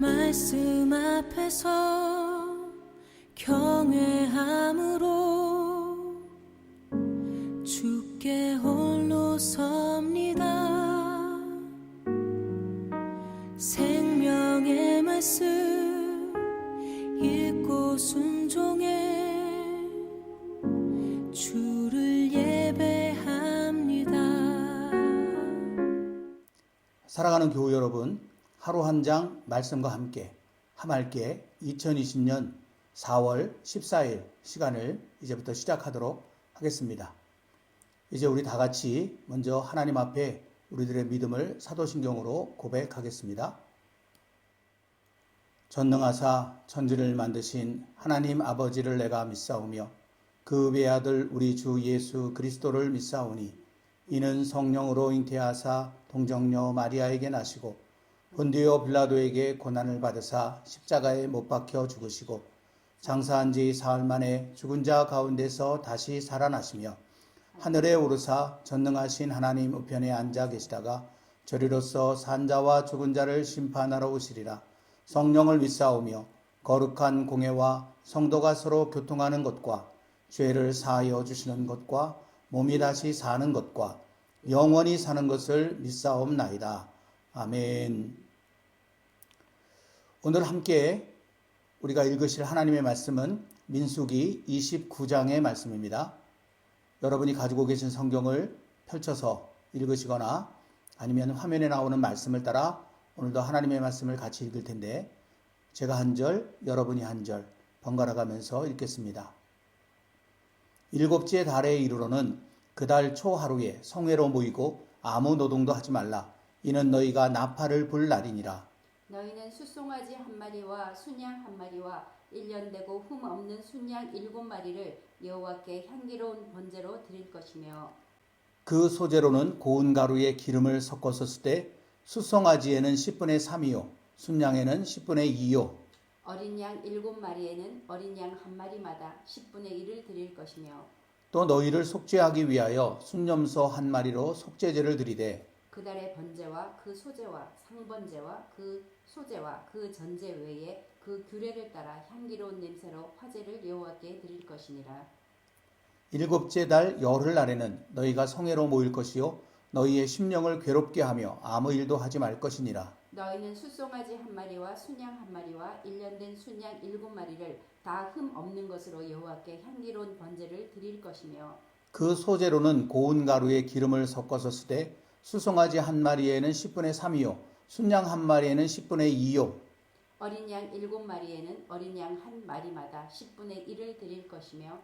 말씀 앞에서 경외함으로 주께 홀로 섭니다. 생명의 말씀 읽고 순종해 주를 예배합니다. 사랑하는 교우 여러분, 하루 한 장 말씀과 함께 함께 2020년 4월 14일 시간을 이제부터 시작하도록 하겠습니다. 이제 우리 다 같이 먼저 하나님 앞에 우리들의 믿음을 사도신경으로 고백하겠습니다. 전능하사 천지를 만드신 하나님 아버지를 내가 믿사오며 그 외아들 우리 주 예수 그리스도를 믿사오니 이는 성령으로 잉태하사 동정녀 마리아에게 나시고 본디오 빌라도에게 고난을 받으사 십자가에 못 박혀 죽으시고 장사한 지 사흘 만에 죽은 자 가운데서 다시 살아나시며 하늘에 오르사 전능하신 하나님 우편에 앉아 계시다가 저리로서 산자와 죽은 자를 심판하러 오시리라. 성령을 믿사오며 거룩한 공회와 성도가 서로 교통하는 것과 죄를 사하여 주시는 것과 몸이 다시 사는 것과 영원히 사는 것을 믿사옵나이다. 아멘. 오늘 함께 우리가 읽으실 하나님의 말씀은 민수기 29장의 말씀입니다. 여러분이 가지고 계신 성경을 펼쳐서 읽으시거나 아니면 화면에 나오는 말씀을 따라 오늘도 하나님의 말씀을 같이 읽을 텐데 제가 한 절, 여러분이 한 절 번갈아 가면서 읽겠습니다. 일곱째 달에 이르러는 그 달 초 하루에 성회로 모이고 아무 노동도 하지 말라. 이는 너희가 나팔을 불 날이니라. 너희는 숫송아지 한 마리와 순양 한 마리와 1년 되고 흠 없는 순양 7마리를 여호와께 향기로운 번제로 드릴 것이며 그 소재로는 고운 가루에 기름을 섞어서 쓰되 숫송아지에는 10분의 3이요 순양에는 10분의 2요 어린 양 7마리에는 어린 양 한 마리마다 10분의 1을 드릴 것이며 또 너희를 속죄하기 위하여 순염소 한 마리로 속죄제를 드리되 그달의 번제와 그 소제와 상번제와 그 소제와 그 전제 외에 그 규례를 따라 향기로운 냄새로 화제를 여호와께 드릴 것이니라. 일곱째 달 열흘 날에는 너희가 성회로 모일 것이요 너희의 심령을 괴롭게 하며 아무 일도 하지 말 것이니라. 너희는 숫송아지 한 마리와 순양 한 마리와 1년 된 순양 7마리를 다 흠 없는 것으로 여호와께 향기로운 번제를 드릴 것이며 그 소재로는 고운 가루에 기름을 섞어서 쓰되 수송아지 한 마리에는 10분의 3이요 순양 한 마리에는 10분의 2요 어린 양 7마리에는 어린 양 한 마리마다 10분의 1을 드릴 것이며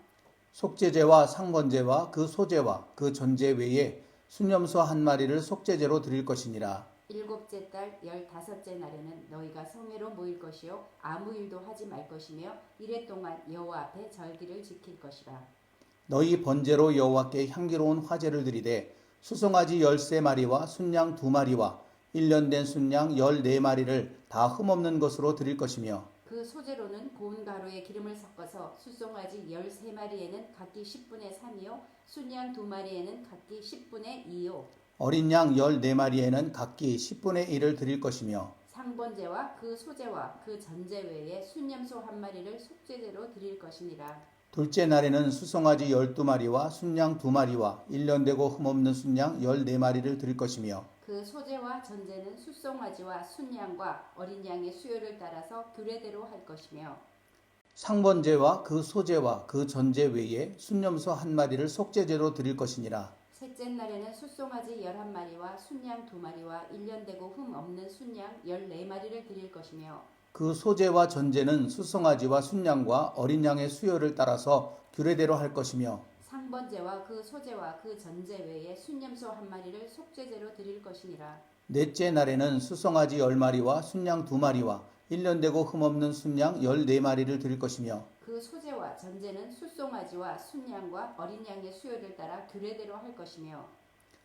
속죄제와 상번제와 그 소제와 그 전제 외에 순염소 한 마리를 속죄제로 드릴 것이니라. 일곱째 달 15째 날에는 너희가 성회로 모일 것이요 아무 일도 하지 말 것이며 이래 동안 여호와 앞에 절기를 지킬 것이라. 너희 번제로 여호와께 향기로운 화제를 드리되 수송아지 13마리와 순양 2마리와 1년 된 순양 14마리를 다 흠없는 것으로 드릴 것이며 그 소재로는 고운 가루에 기름을 섞어서 숫송아지 13마리에는 각기 10분의 3이요 순양 2마리에는 각기 10분의 2요 어린 양 14마리에는 각기 10분의 1을 드릴 것이며 상번제와 그 소제와 그 전제 외에 순염소 한 마리를 속죄제로 드릴 것이니라. 둘째 날에는 수송아지 12마리와 순양 2마리와 1년 되고 흠없는 순양 14마리를 드릴 것이며 그 소제와 전제는 숫송아지와 순양과 어린 양의 수요를 따라서 규례대로 할 것이며 상번제와 그 소제와 그 전제 외에 순염소 한 마리를 속죄제로 드릴 것이니라. 셋째 날에는 숫송아지 11마리와 순양 2마리와 1년 되고 흠 없는 순양 14마리를 드릴 것이며 그 소제와 전제는 수송아지와 순양과 어린 양의 수요를 따라서 규례대로 할 것이며 상번제와 그 소제와 그 전제 외에 순염소 한 마리를 속죄제로 드릴 것이니라. 넷째 날에는 수송아지 10마리와 순양 2마리와 1년 되고 흠없는 순양 14마리를 드릴 것이며 그 소제와 전제는 숫송아지와 순양과 어린 양의 수요를 따라 규례대로 할 것이며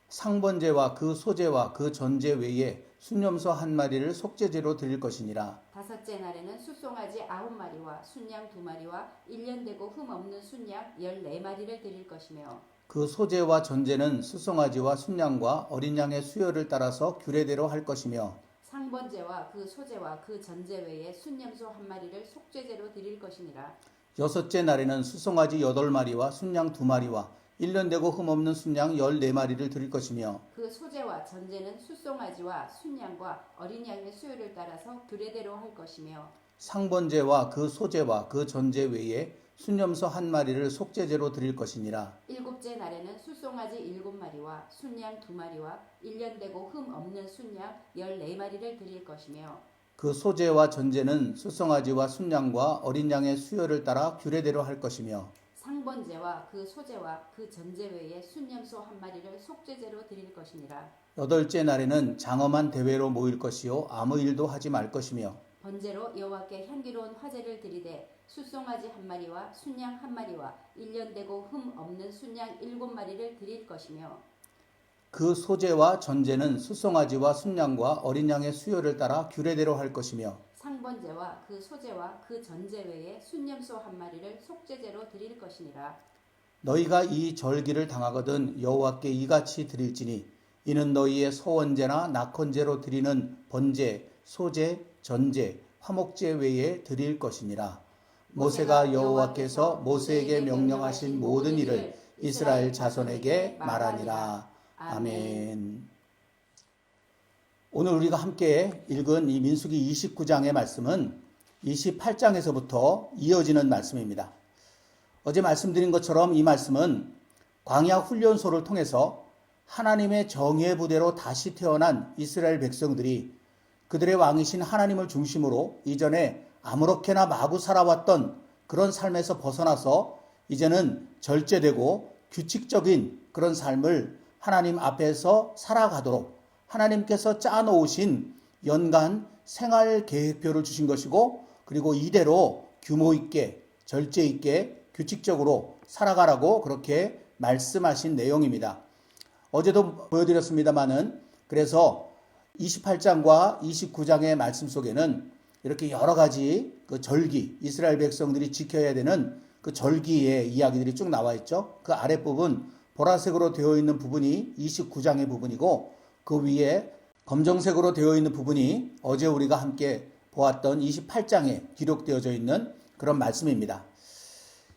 상번제와 그 소제와 그 전제 외에 순염소 한 마리를 속죄제로 드릴 것이니라. 다섯째 날에는 숫송아지 9마리와 순양 2마리와 1년 되고 흠 없는 순양 14마리를 드릴 것이며 그 소재와 전제는 수송아지와 순양과 어린 양의 수요를 따라서 규례대로 할 것이며 상번제와 그 소제와 그 전제 외에 순념소 한 마리를 속죄제로 드릴 것이니라. 여섯째 날에는 수송아지 8마리와 순양 2마리와 1년 되고 흠없는 순양 14마리를 드릴 것이며 그 소제와 전제는 숫송아지와 순양과 어린 양의 수요를 따라서 규례대로 할 것이며 상번제와 그 소제와 그 전제 외에 순염소 1마리를 속죄제로 드릴 것이니라. 일곱째 날에는 숫송아지 7마리와 순양 2마리와 1년 되고 흠 없는 순양 14마리를 드릴 것이며 그 소제와 전제는 수송아지와 순양과 어린 양의 수요를 따라 규례대로 할 것이며 상번제와 그 소제와 그 전제 외에 순념소 한 마리를 속죄제로 드릴 것이니라. 여덟째 날에는 장엄한 대회로 모일 것이요 아무 일도 하지 말 것이며 번제로 여호와께 향기로운 화제를 드리되 숫송아지 1마리와 순양 1마리와 1년 되고 흠 없는 순양 7마리를 드릴 것이며 그 소제와 전제는 수송아지와 순양과 어린 양의 수요를 따라 규례대로 할 것이며 상번제와 그 소제와 그 전제 외에 순념소 1마리를 속죄제로 드릴 것이니라. 너희가 이 절기를 당하거든 여호와께 이같이 드릴지니 이는 너희의 소원제나 낙헌제로 드리는 번제, 소제, 전제, 화목제 외에 드릴 것이니라. 모세가 여호와께서 모세에게 명령하신 모든 일을 이스라엘 자손에게 말하니라. 아멘. 오늘 우리가 함께 읽은 이 민수기 29장의 말씀은 28장에서부터 이어지는 말씀입니다. 어제 말씀드린 것처럼 이 말씀은 광야 훈련소를 통해서 하나님의 정예 부대로 다시 태어난 이스라엘 백성들이 그들의 왕이신 하나님을 중심으로 이전에 아무렇게나 마구 살아왔던 그런 삶에서 벗어나서 이제는 절제되고 규칙적인 그런 삶을 하나님 앞에서 살아가도록 하나님께서 짜놓으신 연간 생활 계획표를 주신 것이고 그리고 이대로 규모 있게 절제 있게 규칙적으로 살아가라고 그렇게 말씀하신 내용입니다. 어제도 보여드렸습니다마는 그래서 28장과 29장의 말씀 속에는 이렇게 여러 가지 그 절기, 이스라엘 백성들이 지켜야 되는 그 절기의 이야기들이 쭉 나와 있죠. 그 아랫부분 보라색으로 되어 있는 부분이 29장의 부분이고 그 위에 검정색으로 되어 있는 부분이 어제 우리가 함께 보았던 28장에 기록되어져 있는 그런 말씀입니다.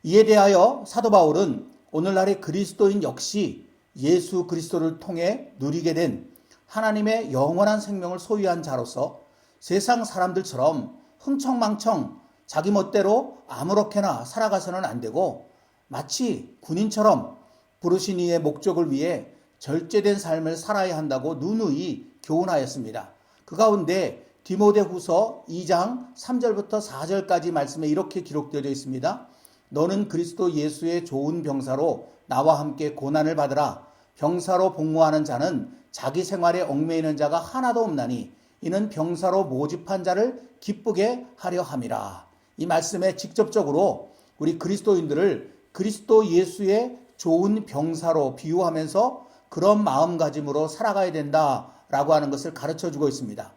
이에 대하여 사도 바울은 오늘날의 그리스도인 역시 예수 그리스도를 통해 누리게 된 하나님의 영원한 생명을 소유한 자로서 세상 사람들처럼 흥청망청 자기 멋대로 아무렇게나 살아가서는 안 되고 마치 군인처럼 부르신 이의 목적을 위해 절제된 삶을 살아야 한다고 누누이 교훈하였습니다. 그 가운데 디모데후서 2장 3절부터 4절까지 말씀에 이렇게 기록되어 있습니다. 너는 그리스도 예수의 좋은 병사로 나와 함께 고난을 받으라. 병사로 복무하는 자는 자기 생활에 얽매이는 자가 하나도 없나니 이는 병사로 모집한 자를 기쁘게 하려 함이라. 이 말씀에 직접적으로 우리 그리스도인들을 그리스도 예수의 좋은 병사로 비유하면서 그런 마음가짐으로 살아가야 된다라고 하는 것을 가르쳐주고 있습니다.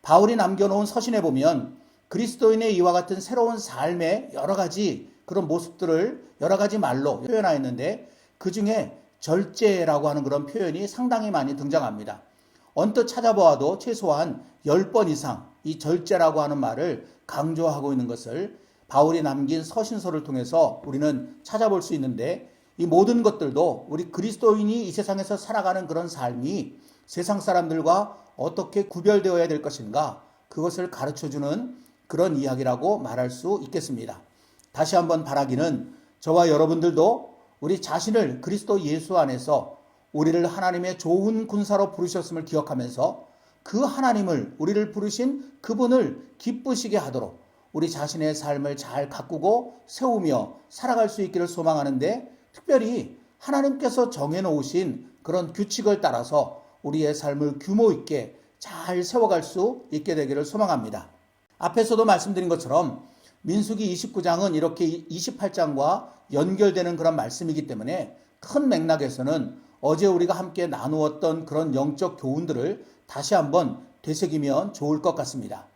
바울이 남겨놓은 서신에 보면 그리스도인의 이와 같은 새로운 삶의 여러 가지 그런 모습들을 여러 가지 말로 표현하였는데 그 중에 절제라고 하는 그런 표현이 상당히 많이 등장합니다. 언뜻 찾아보아도 최소한 10번 이상 이 절제라고 하는 말을 강조하고 있는 것을 바울이 남긴 서신서를 통해서 우리는 찾아볼 수 있는데 이 모든 것들도 우리 그리스도인이 이 세상에서 살아가는 그런 삶이 세상 사람들과 어떻게 구별되어야 될 것인가 그것을 가르쳐주는 그런 이야기라고 말할 수 있겠습니다. 다시 한번 바라기는 저와 여러분들도 우리 자신을 그리스도 예수 안에서 우리를 하나님의 좋은 군사로 부르셨음을 기억하면서 그 하나님을 우리를 부르신 그분을 기쁘시게 하도록 우리 자신의 삶을 잘 가꾸고 세우며 살아갈 수 있기를 소망하는데 특별히 하나님께서 정해놓으신 그런 규칙을 따라서 우리의 삶을 규모 있게 잘 세워갈 수 있게 되기를 소망합니다. 앞에서도 말씀드린 것처럼 민수기 29장은 이렇게 28장과 연결되는 그런 말씀이기 때문에 큰 맥락에서는 어제 우리가 함께 나누었던 그런 영적 교훈들을 다시 한번 되새기면 좋을 것 같습니다.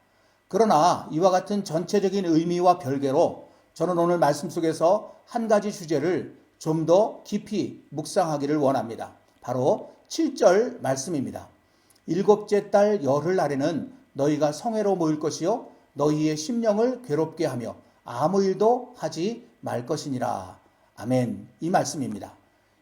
그러나 이와 같은 전체적인 의미와 별개로 저는 오늘 말씀 속에서 한 가지 주제를 좀 더 깊이 묵상하기를 원합니다. 바로 7절 말씀입니다. 일곱째 달 열흘날에는 너희가 성회로 모일 것이요 너희의 심령을 괴롭게 하며 아무 일도 하지 말 것이니라. 아멘. 이 말씀입니다.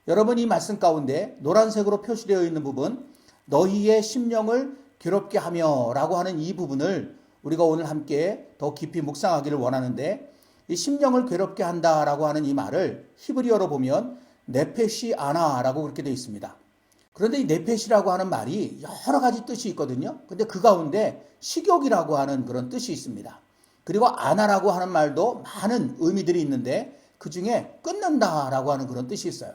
여러분, 이 말씀 가운데 노란색으로 표시되어 있는 부분, 너희의 심령을 괴롭게 하며 라고 하는 이 부분을 우리가 오늘 함께 더 깊이 묵상하기를 원하는데, 이 심령을 괴롭게 한다라고 하는 이 말을 히브리어로 보면 네페시 아나라고 그렇게 되어 있습니다. 그런데 이 네페시라고 하는 말이 여러 가지 뜻이 있거든요. 근데 그 가운데 식욕이라고 하는 그런 뜻이 있습니다. 그리고 아나라고 하는 말도 많은 의미들이 있는데 그 중에 끊는다라고 하는 그런 뜻이 있어요.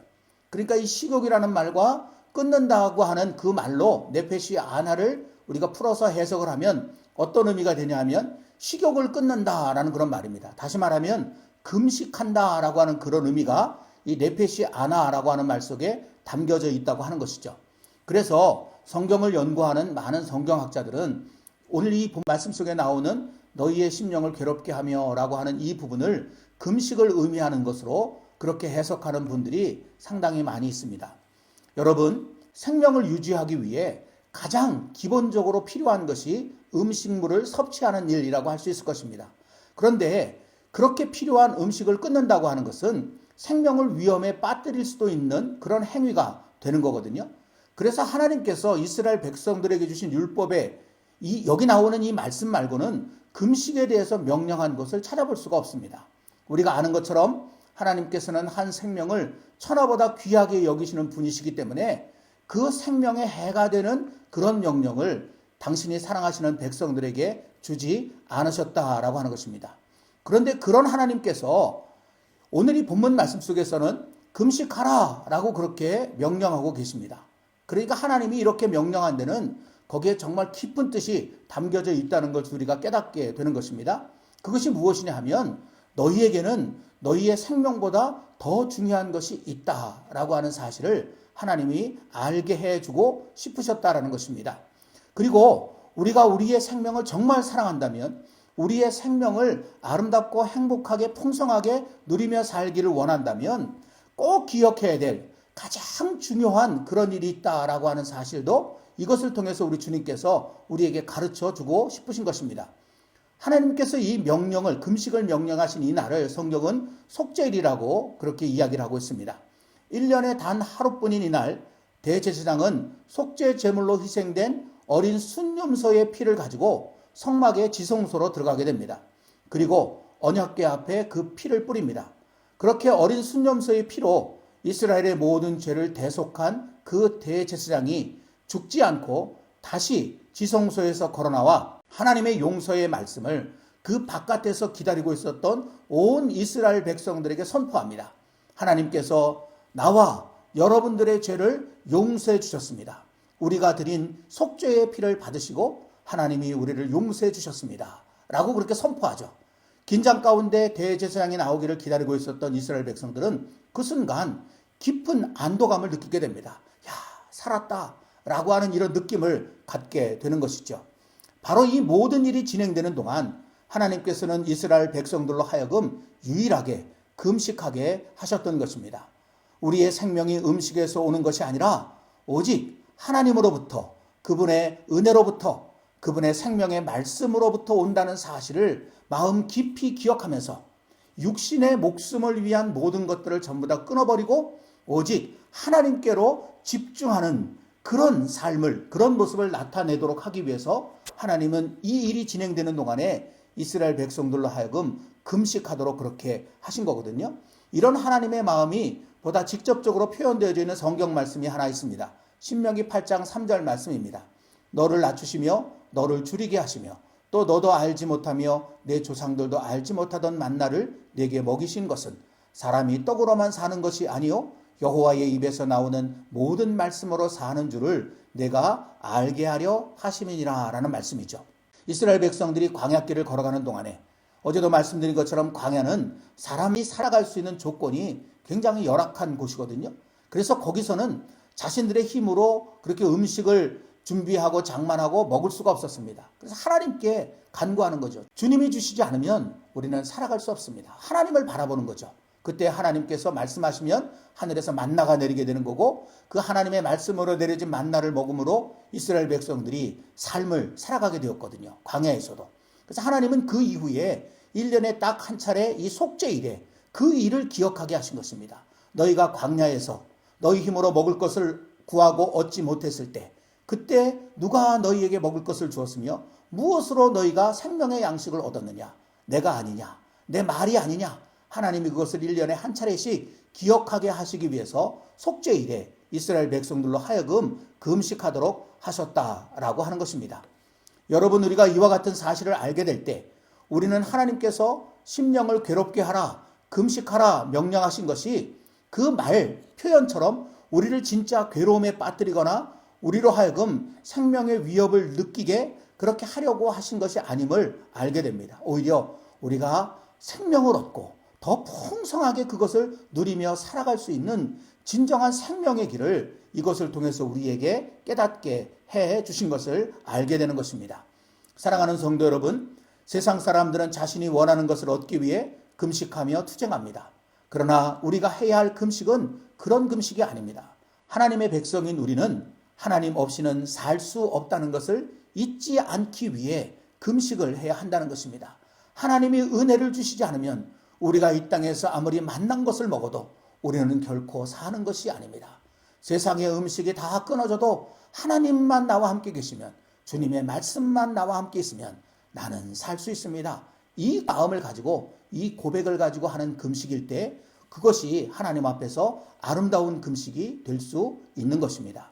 그러니까 이 식욕이라는 말과 끊는다고 하는 그 말로 네페시 아나를 우리가 풀어서 해석을 하면 어떤 의미가 되냐면 식욕을 끊는다라는 그런 말입니다. 다시 말하면 금식한다라고 하는 그런 의미가 이 네페시 아나라고 하는 말 속에 담겨져 있다고 하는 것이죠. 그래서 성경을 연구하는 많은 성경학자들은 오늘 이 말씀 속에 나오는 너희의 심령을 괴롭게 하며 라고 하는 이 부분을 금식을 의미하는 것으로 그렇게 해석하는 분들이 상당히 많이 있습니다. 여러분, 생명을 유지하기 위해 가장 기본적으로 필요한 것이 음식물을 섭취하는 일이라고 할 수 있을 것입니다. 그런데 그렇게 필요한 음식을 끊는다고 하는 것은 생명을 위험에 빠뜨릴 수도 있는 그런 행위가 되는 거거든요. 그래서 하나님께서 이스라엘 백성들에게 주신 율법에 여기 나오는 이 말씀 말고는 금식에 대해서 명령한 것을 찾아볼 수가 없습니다. 우리가 아는 것처럼 하나님께서는 한 생명을 천하보다 귀하게 여기시는 분이시기 때문에 그 생명에 해가 되는 그런 명령을 당신이 사랑하시는 백성들에게 주지 않으셨다라고 하는 것입니다. 그런데 그런 하나님께서 오늘 이 본문 말씀 속에서는 금식하라 라고 그렇게 명령하고 계십니다. 그러니까 하나님이 이렇게 명령한 데는 거기에 정말 깊은 뜻이 담겨져 있다는 것을 우리가 깨닫게 되는 것입니다. 그것이 무엇이냐 하면 너희에게는 너희의 생명보다 더 중요한 것이 있다라고 하는 사실을 하나님이 알게 해주고 싶으셨다라는 것입니다. 그리고 우리가 우리의 생명을 정말 사랑한다면 우리의 생명을 아름답고 행복하게 풍성하게 누리며 살기를 원한다면 꼭 기억해야 될 가장 중요한 그런 일이 있다라고 하는 사실도 이것을 통해서 우리 주님께서 우리에게 가르쳐 주고 싶으신 것입니다. 하나님께서 이 명령을, 금식을 명령하신 이 날을 성경은 속죄일이라고 그렇게 이야기를 하고 있습니다. 1년에 단 하루뿐인 이날 대제사장은 속죄 제물로 희생된 어린 순념소의 피를 가지고 성막의 지성소로 들어가게 됩니다. 그리고 언약궤 앞에 그 피를 뿌립니다. 그렇게 어린 순념소의 피로 이스라엘의 모든 죄를 대속한 그 대제사장이 죽지 않고 다시 지성소에서 걸어나와 하나님의 용서의 말씀을 그 바깥에서 기다리고 있었던 온 이스라엘 백성들에게 선포합니다. 하나님께서 나와 여러분들의 죄를 용서해 주셨습니다. 우리가 드린 속죄의 피를 받으시고 하나님이 우리를 용서해 주셨습니다. 라고 그렇게 선포하죠. 긴장 가운데 대제사장이 나오기를 기다리고 있었던 이스라엘 백성들은 그 순간 깊은 안도감을 느끼게 됩니다. 야, 살았다 라고 하는 이런 느낌을 갖게 되는 것이죠. 바로 이 모든 일이 진행되는 동안 하나님께서는 이스라엘 백성들로 하여금 유일하게 금식하게 하셨던 것입니다. 우리의 생명이 음식에서 오는 것이 아니라 오직 하나님으로부터, 그분의 은혜로부터, 그분의 생명의 말씀으로부터 온다는 사실을 마음 깊이 기억하면서 육신의 목숨을 위한 모든 것들을 전부 다 끊어버리고 오직 하나님께로 집중하는 그런 삶을, 그런 모습을 나타내도록 하기 위해서 하나님은 이 일이 진행되는 동안에 이스라엘 백성들로 하여금 금식하도록 그렇게 하신 거거든요. 이런 하나님의 마음이 보다 직접적으로 표현되어져 있는 성경 말씀이 하나 있습니다. 신명기 8장 3절 말씀입니다. 너를 낮추시며 너를 줄이게 하시며 또 너도 알지 못하며 내 조상들도 알지 못하던 만나를 내게 먹이신 것은 사람이 떡으로만 사는 것이 아니요 여호와의 입에서 나오는 모든 말씀으로 사는 줄을 내가 알게 하려 하심이니라 라는 말씀이죠. 이스라엘 백성들이 광야길을 걸어가는 동안에 어제도 말씀드린 것처럼 광야는 사람이 살아갈 수 있는 조건이 굉장히 열악한 곳이거든요. 그래서 거기서는 자신들의 힘으로 그렇게 음식을 준비하고 장만하고 먹을 수가 없었습니다. 그래서 하나님께 간구하는 거죠. 주님이 주시지 않으면 우리는 살아갈 수 없습니다. 하나님을 바라보는 거죠. 그때 하나님께서 말씀하시면 하늘에서 만나가 내리게 되는 거고, 그 하나님의 말씀으로 내려진 만나를 먹음으로 이스라엘 백성들이 삶을 살아가게 되었거든요. 광야에서도. 그래서 하나님은 그 이후에 1년에 딱 한 차례 이 속죄일에 그 일을 기억하게 하신 것입니다. 너희가 광야에서 너희 힘으로 먹을 것을 구하고 얻지 못했을 때, 그때 누가 너희에게 먹을 것을 주었으며 무엇으로 너희가 생명의 양식을 얻었느냐? 내가 아니냐? 내 말이 아니냐? 하나님이 그것을 1년에 한 차례씩 기억하게 하시기 위해서 속죄일에 이스라엘 백성들로 하여금 금식하도록 하셨다라고 하는 것입니다. 여러분, 우리가 이와 같은 사실을 알게 될 때 우리는 하나님께서 심령을 괴롭게 하라, 금식하라 명령하신 것이 그 말 표현처럼 우리를 진짜 괴로움에 빠뜨리거나 우리로 하여금 생명의 위협을 느끼게 그렇게 하려고 하신 것이 아님을 알게 됩니다. 오히려 우리가 생명을 얻고 더 풍성하게 그것을 누리며 살아갈 수 있는 진정한 생명의 길을 이것을 통해서 우리에게 깨닫게 해 주신 것을 알게 되는 것입니다. 사랑하는 성도 여러분, 세상 사람들은 자신이 원하는 것을 얻기 위해 금식하며 투쟁합니다. 그러나 우리가 해야 할 금식은 그런 금식이 아닙니다. 하나님의 백성인 우리는 하나님 없이는 살 수 없다는 것을 잊지 않기 위해 금식을 해야 한다는 것입니다. 하나님이 은혜를 주시지 않으면 우리가 이 땅에서 아무리 맛난 것을 먹어도 우리는 결코 사는 것이 아닙니다. 세상의 음식이 다 끊어져도 하나님만 나와 함께 계시면, 주님의 말씀만 나와 함께 있으면 나는 살 수 있습니다. 이 마음을 가지고, 이 고백을 가지고 하는 금식일 때 그것이 하나님 앞에서 아름다운 금식이 될 수 있는 것입니다.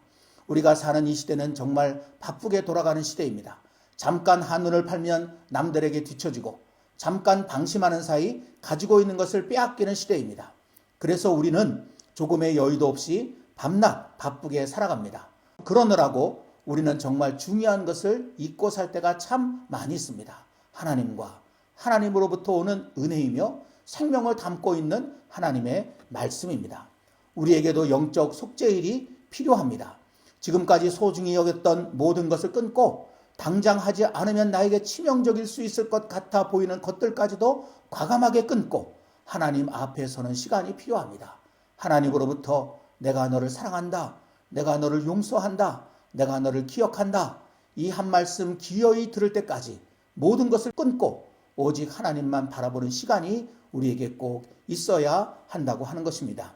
우리가 사는 이 시대는 정말 바쁘게 돌아가는 시대입니다. 잠깐 한눈을 팔면 남들에게 뒤처지고 잠깐 방심하는 사이 가지고 있는 것을 빼앗기는 시대입니다. 그래서 우리는 조금의 여유도 없이 밤낮 바쁘게 살아갑니다. 그러느라고 우리는 정말 중요한 것을 잊고 살 때가 참 많이 있습니다. 하나님과 하나님으로부터 오는 은혜이며 생명을 담고 있는 하나님의 말씀입니다. 우리에게도 영적 속죄일이 필요합니다. 지금까지 소중히 여겼던 모든 것을 끊고 당장 하지 않으면 나에게 치명적일 수 있을 것 같아 보이는 것들까지도 과감하게 끊고 하나님 앞에 서는 시간이 필요합니다. 하나님으로부터 내가 너를 사랑한다, 내가 너를 용서한다, 내가 너를 기억한다, 이 한 말씀 기어이 들을 때까지 모든 것을 끊고 오직 하나님만 바라보는 시간이 우리에게 꼭 있어야 한다고 하는 것입니다.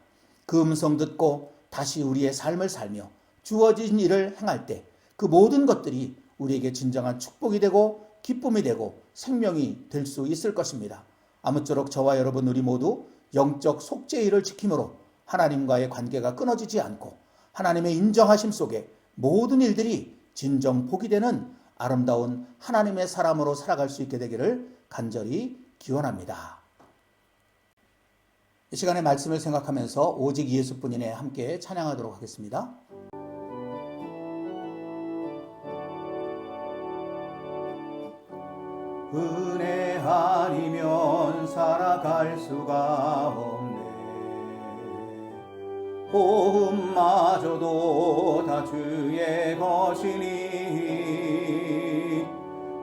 그 음성 듣고 다시 우리의 삶을 살며 주어진 일을 행할 때 그 모든 것들이 우리에게 진정한 축복이 되고 기쁨이 되고 생명이 될 수 있을 것입니다. 아무쪼록 저와 여러분 우리 모두 영적 속죄일을 지킴으로 하나님과의 관계가 끊어지지 않고 하나님의 인정하심 속에 모든 일들이 진정 복이 되는 아름다운 하나님의 사람으로 살아갈 수 있게 되기를 간절히 기원합니다. 이 시간에 말씀을 생각하면서 오직 예수뿐이네 함께 찬양하도록 하겠습니다. 은혜 아니면 살아갈 수가 없네. 호흡마저도 다 주의 것이니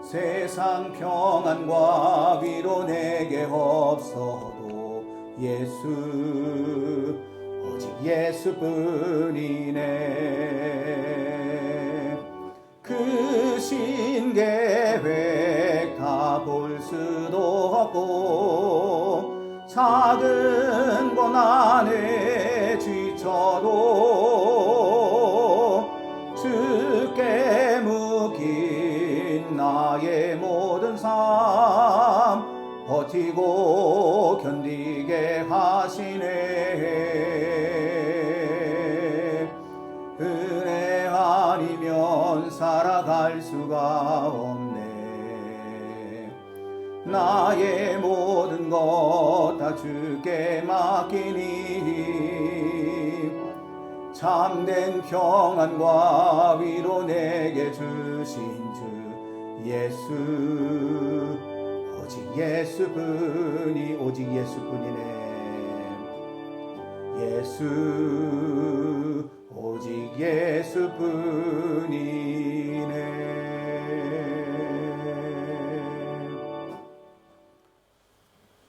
세상 평안과 위로 내게 없어도 예수, 오직 예수뿐이네. 그 신계획 다 볼 수도 없고 작은 고난에 지쳐도 주께 묶인 나의 모든 삶 버티고 견디게 하시네. 은혜 아니면 살아갈 수가 없네. 나의 모든 것 다 주께 맡기니 참된 평안과 위로 내게 주신 주 예수, 오직 예수뿐이, 오직 예수뿐이네. 예수, 오직 예수뿐이네.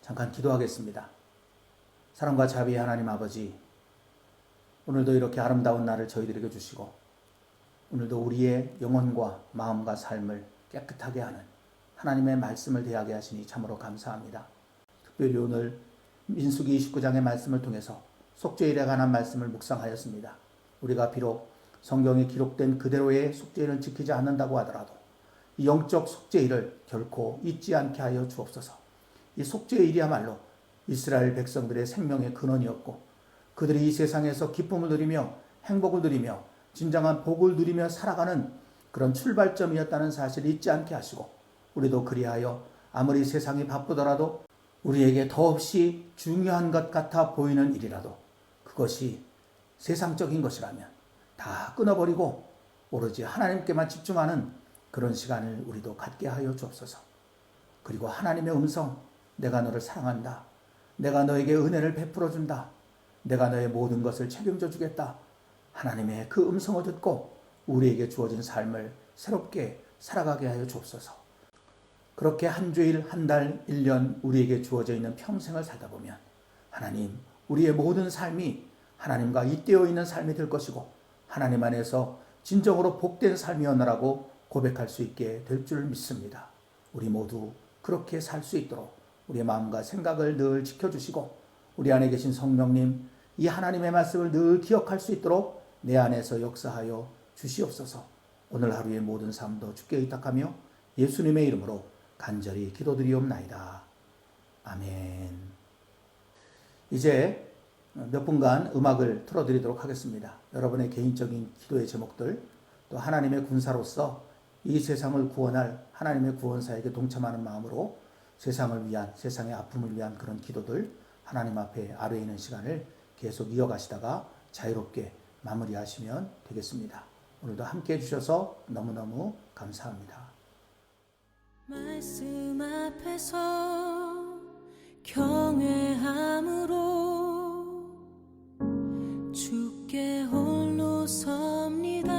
잠깐 기도하겠습니다. 사랑과 자비의 하나님 아버지, 오늘도 이렇게 아름다운 날을 저희들에게 주시고 오늘도 우리의 영혼과 마음과 삶을 깨끗하게 하는 하나님의 말씀을 대하게 하시니 참으로 감사합니다. 특별히 오늘 민수기 29장의 말씀을 통해서 속죄일에 관한 말씀을 묵상하였습니다. 우리가 비록 성경에 기록된 그대로의 속죄일을 지키지 않는다고 하더라도 이 영적 속죄일을 결코 잊지 않게 하여 주옵소서. 이 속죄일이야말로 이스라엘 백성들의 생명의 근원이었고 그들이 이 세상에서 기쁨을 누리며 행복을 누리며 진정한 복을 누리며 살아가는 그런 출발점이었다는 사실을 잊지 않게 하시고 우리도 그리하여 아무리 세상이 바쁘더라도 우리에게 더없이 중요한 것 같아 보이는 일이라도 그것이 세상적인 것이라면 다 끊어버리고 오로지 하나님께만 집중하는 그런 시간을 우리도 갖게 하여 주옵소서. 그리고 하나님의 음성, 내가 너를 사랑한다. 내가 너에게 은혜를 베풀어 준다. 내가 너의 모든 것을 책임져 주겠다. 하나님의 그 음성을 듣고 우리에게 주어진 삶을 새롭게 살아가게 하여 주옵소서. 그렇게 한 주일, 한 달, 1년 우리에게 주어져 있는 평생을 살다 보면 하나님, 우리의 모든 삶이 하나님과 잇대어 있는 삶이 될 것이고 하나님 안에서 진정으로 복된 삶이었노라고 고백할 수 있게 될 줄 믿습니다. 우리 모두 그렇게 살 수 있도록 우리의 마음과 생각을 늘 지켜주시고 우리 안에 계신 성령님, 이 하나님의 말씀을 늘 기억할 수 있도록 내 안에서 역사하여 주시옵소서. 오늘 하루의 모든 삶도 주께 의탁하며 예수님의 이름으로 간절히 기도드리옵나이다. 아멘. 이제 몇 분간 음악을 틀어드리도록 하겠습니다. 여러분의 개인적인 기도의 제목들, 또 하나님의 군사로서 이 세상을 구원할 하나님의 구원사에게 동참하는 마음으로 세상을 위한, 세상의 아픔을 위한 그런 기도들 하나님 앞에 아뢰이는 시간을 계속 이어가시다가 자유롭게 마무리하시면 되겠습니다. 오늘도 함께 해주셔서 너무너무 감사합니다. 말씀 앞에서 경외함으로 주께 홀로 섭니다.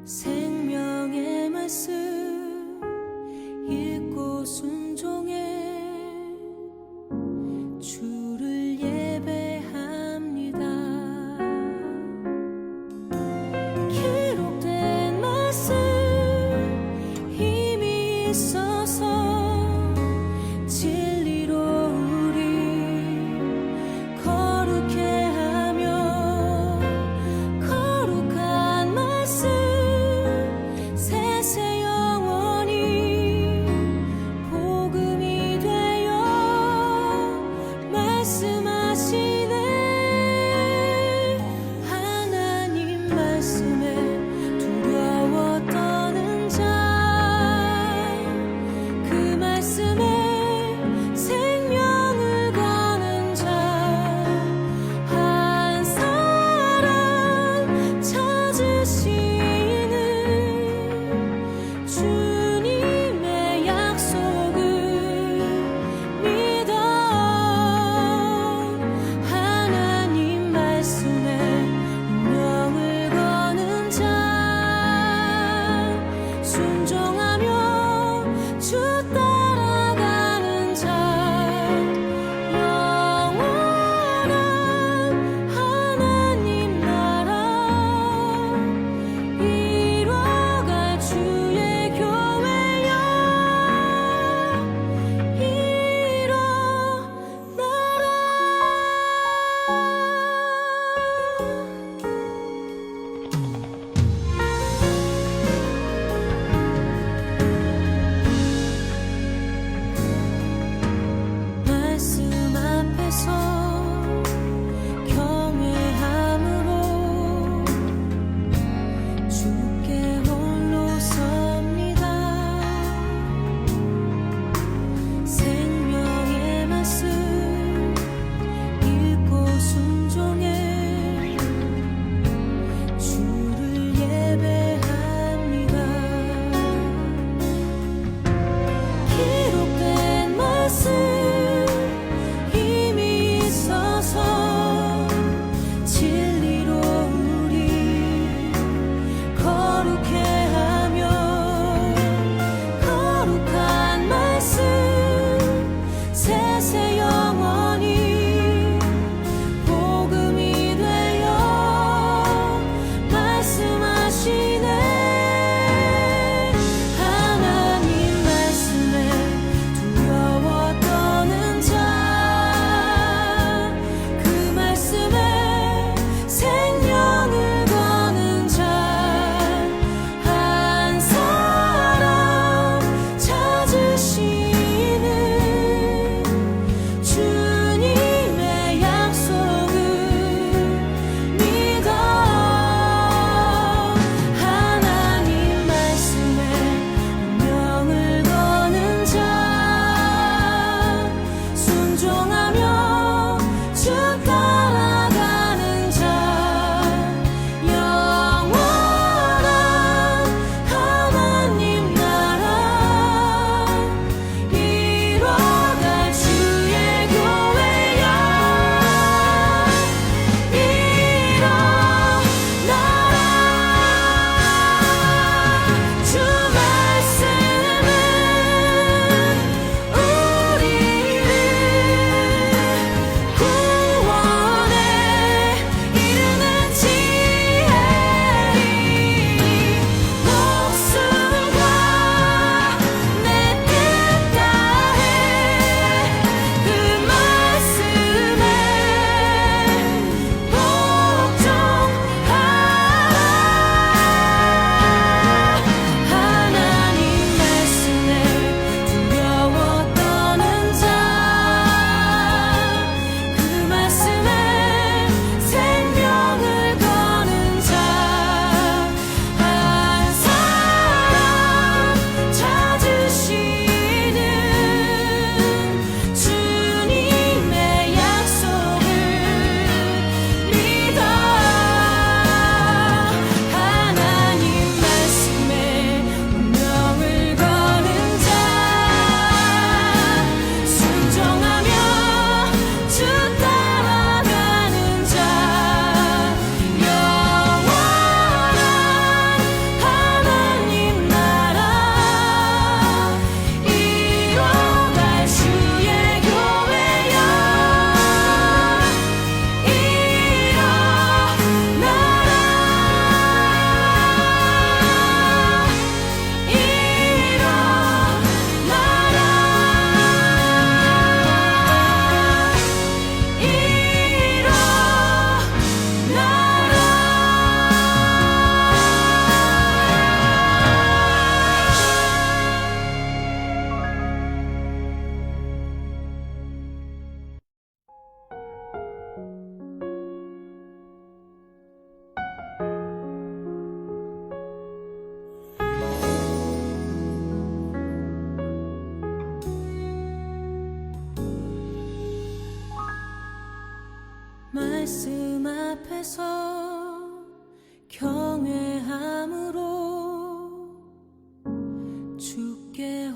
생명의 말씀 읽고 순종해 주를 예배합니다. 기록된 말씀 힘이 있어서 진리로 우리 거룩해 하며 거룩한 말씀 세세 영원히 복음이 되어 말씀하시네. 하나님 말씀에 두려워 떠는 자 그 말씀에 생명을 거는 자 한 사람 찾으시는 주님의 약속을 믿어. 하나님 말씀에 운명을 거는 자 순종하며 주 따라가는 자 영원한 하나님 나라 이뤄갈 주의 교회 말씀 앞에서 경외함으로 주께